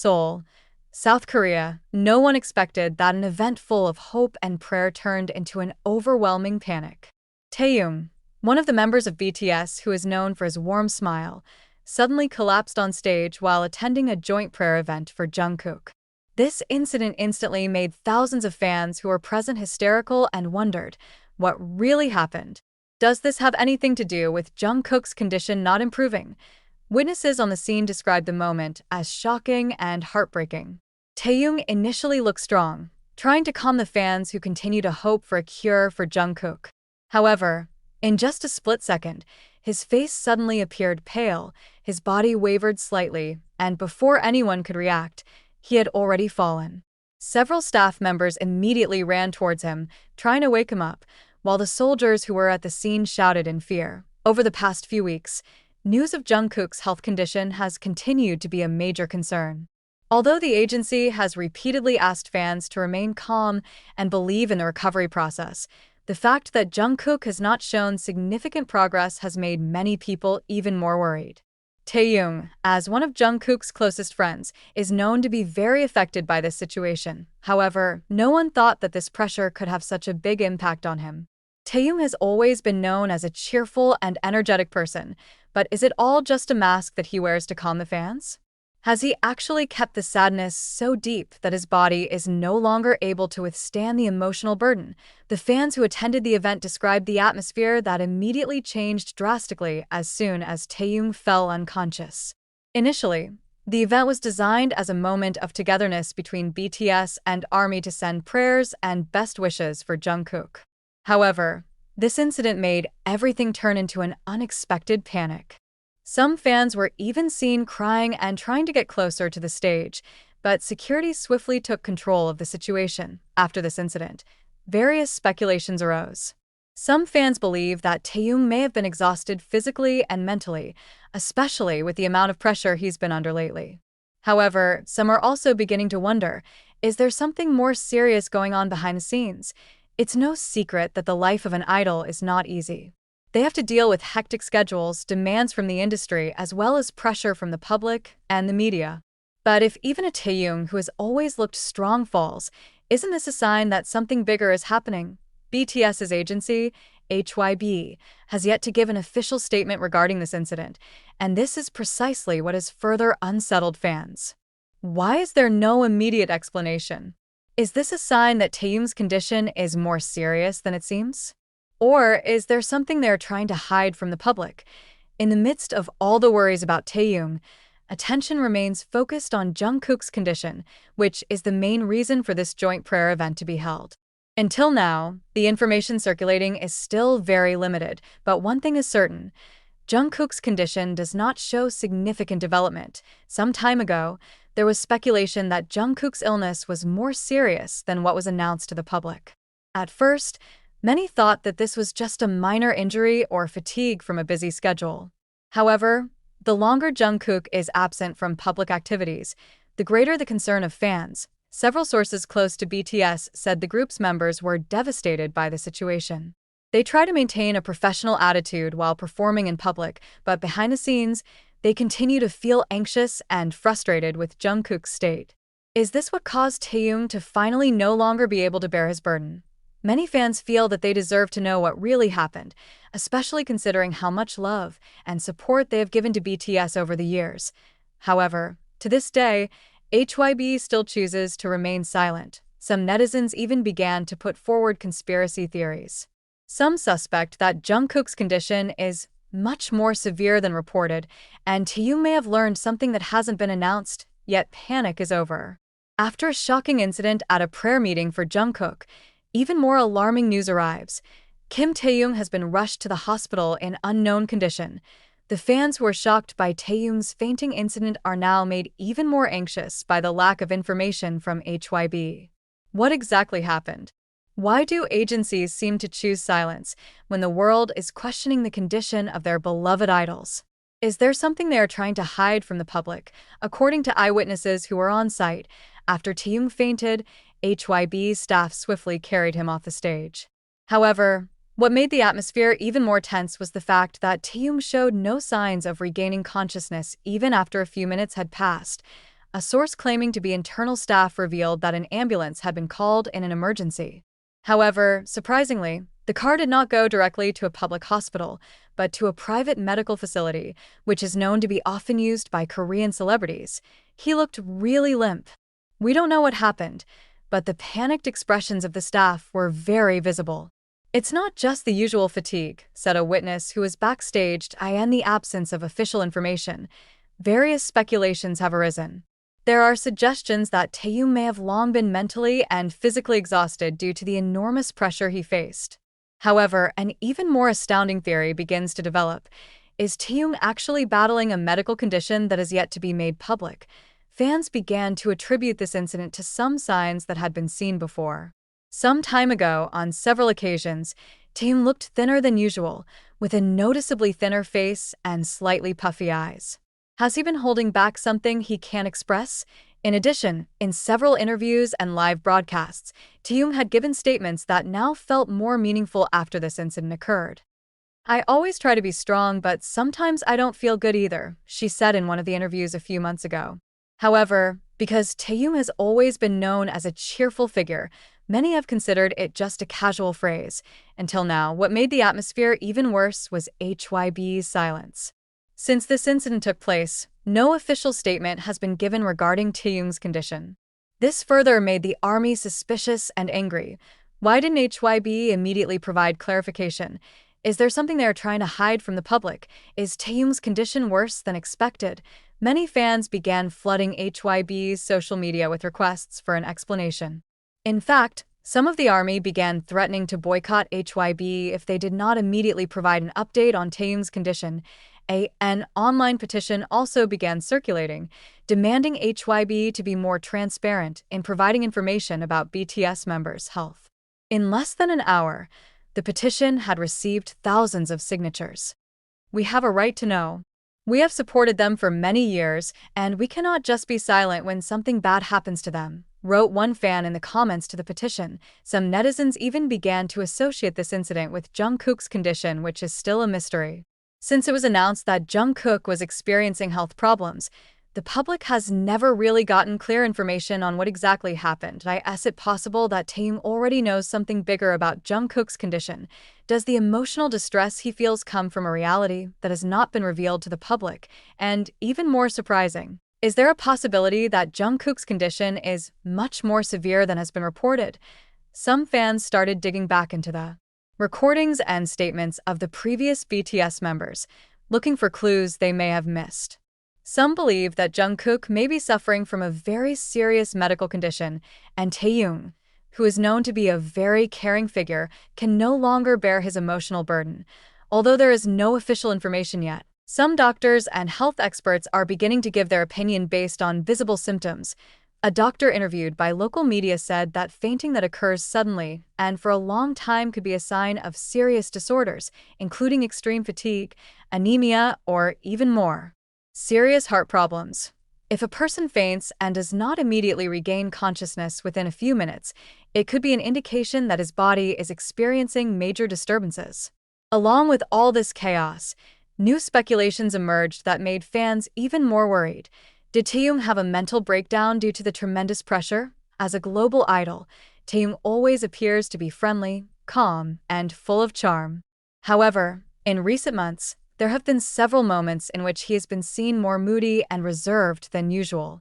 Seoul, South Korea, no one expected that an event full of hope and prayer turned into an overwhelming panic. Taehyung, one of the members of BTS who is known for his warm smile, suddenly collapsed on stage while attending a joint prayer event for Jungkook. This incident instantly made thousands of fans who were present hysterical and wondered, what really happened? Does this have anything to do with Jungkook's condition not improving? Witnesses on the scene described the moment as shocking and heartbreaking. Taehyung initially looked strong, trying to calm the fans who continue to hope for a cure for Jungkook. However, in just a split second, his face suddenly appeared pale, his body wavered slightly, and before anyone could react, he had already fallen. Several staff members immediately ran towards him, trying to wake him up, while the soldiers who were at the scene shouted in fear. Over the past few weeks, news of Jungkook's health condition has continued to be a major concern. Although the agency has repeatedly asked fans to remain calm and believe in the recovery process, the fact that Jungkook has not shown significant progress has made many people even more worried. Taehyung, as one of Jungkook's closest friends, is known to be very affected by this situation. However, no one thought that this pressure could have such a big impact on him. Taehyung has always been known as a cheerful and energetic person, but is it all just a mask that he wears to calm the fans? Has he actually kept the sadness so deep that his body is no longer able to withstand the emotional burden? The fans who attended the event described the atmosphere that immediately changed drastically as soon as Taehyung fell unconscious. Initially, the event was designed as a moment of togetherness between BTS and ARMY to send prayers and best wishes for Jungkook. However, this incident made everything turn into an unexpected panic. Some fans were even seen crying and trying to get closer to the stage, but security swiftly took control of the situation. After this incident, various speculations arose. Some fans believe that Taehyung may have been exhausted physically and mentally, especially with the amount of pressure he's been under lately. However, some are also beginning to wonder, is there something more serious going on behind the scenes? It's no secret that the life of an idol is not easy. They have to deal with hectic schedules, demands from the industry, as well as pressure from the public and the media. But if even a Taehyung who has always looked strong falls, isn't this a sign that something bigger is happening? BTS's agency, Hybe, has yet to give an official statement regarding this incident, and this is precisely what has further unsettled fans. Why is there no immediate explanation? Is this a sign that Taehyung's condition is more serious than it seems? Or is there something they're trying to hide from the public? In the midst of all the worries about Taehyung, attention remains focused on Jungkook's condition, which is the main reason for this joint prayer event to be held. Until now, the information circulating is still very limited, but one thing is certain: Jungkook's condition does not show significant development. Some time ago, there was speculation that Jungkook's illness was more serious than what was announced to the public. At first, many thought that this was just a minor injury or fatigue from a busy schedule. However, the longer Jungkook is absent from public activities, the greater the concern of fans. Several sources close to BTS said the group's members were devastated by the situation. They try to maintain a professional attitude while performing in public, but behind the scenes, they continue to feel anxious and frustrated with Jungkook's state. Is this what caused Taehyung to finally no longer be able to bear his burden? Many fans feel that they deserve to know what really happened, especially considering how much love and support they have given to BTS over the years. However, to this day, Hybe still chooses to remain silent. Some netizens even began to put forward conspiracy theories. Some suspect that Jungkook's condition is much more severe than reported, and Taehyung may have learned something that hasn't been announced, yet panic is over. After a shocking incident at a prayer meeting for Jungkook, even more alarming news arrives. Kim Taehyung has been rushed to the hospital in unknown condition. The fans who were shocked by Taehyung's fainting incident are now made even more anxious by the lack of information from Hybe. What exactly happened? Why do agencies seem to choose silence when the world is questioning the condition of their beloved idols? Is there something they are trying to hide from the public? According to eyewitnesses who were on site, after Taehyung fainted, Hybe's staff swiftly carried him off the stage. However, what made the atmosphere even more tense was the fact that Taehyung showed no signs of regaining consciousness even after a few minutes had passed. A source claiming to be internal staff revealed that an ambulance had been called in an emergency. However, surprisingly, the car did not go directly to a public hospital, but to a private medical facility, which is known to be often used by Korean celebrities. He looked really limp. We don't know what happened, but the panicked expressions of the staff were very visible. "It's not just the usual fatigue," said a witness who was backstage, in the absence of official information. Various speculations have arisen. There are suggestions that Taehyung may have long been mentally and physically exhausted due to the enormous pressure he faced. However, an even more astounding theory begins to develop. Is Taehyung actually battling a medical condition that is yet to be made public? Fans began to attribute this incident to some signs that had been seen before. Some time ago, on several occasions, Taehyung looked thinner than usual, with a noticeably thinner face and slightly puffy eyes. Has he been holding back something he can't express? In addition, in several interviews and live broadcasts, Taehyung had given statements that now felt more meaningful after this incident occurred. "I always try to be strong, but sometimes I don't feel good either," she said in one of the interviews a few months ago. However, because Taehyung has always been known as a cheerful figure, many have considered it just a casual phrase. Until now, what made the atmosphere even worse was Hybe's silence. Since this incident took place, no official statement has been given regarding Taehyung's condition. This further made the army suspicious and angry. Why didn't Hybe immediately provide clarification? Is there something they are trying to hide from the public? Is Taehyung's condition worse than expected? Many fans began flooding Hybe's social media with requests for an explanation. In fact, some of the army began threatening to boycott Hybe if they did not immediately provide an update on Taehyung's condition. An online petition also began circulating, demanding Hybe to be more transparent in providing information about BTS members' health. In less than an hour, the petition had received thousands of signatures. "We have a right to know. We have supported them for many years, and we cannot just be silent when something bad happens to them," wrote one fan in the comments to the petition. Some netizens even began to associate this incident with Jungkook's condition, which is still a mystery. Since it was announced that Jungkook was experiencing health problems, the public has never really gotten clear information on what exactly happened. Is it possible that Taehyung already knows something bigger about Jungkook's condition? Does the emotional distress he feels come from a reality that has not been revealed to the public? And even more surprising, is there a possibility that Jungkook's condition is much more severe than has been reported? Some fans started digging back into the recordings and statements of the previous BTS members, looking for clues they may have missed. Some believe that Jungkook may be suffering from a very serious medical condition, and Taehyung, who is known to be a very caring figure, can no longer bear his emotional burden. Although there is no official information yet, some doctors and health experts are beginning to give their opinion based on visible symptoms. A doctor interviewed by local media said that fainting that occurs suddenly and for a long time could be a sign of serious disorders, including extreme fatigue, anemia, or even more serious heart problems. If a person faints and does not immediately regain consciousness within a few minutes, it could be an indication that his body is experiencing major disturbances. Along with all this chaos, new speculations emerged that made fans even more worried. Did Taehyung have a mental breakdown due to the tremendous pressure? As a global idol, Taehyung always appears to be friendly, calm, and full of charm. However, in recent months, there have been several moments in which he has been seen more moody and reserved than usual.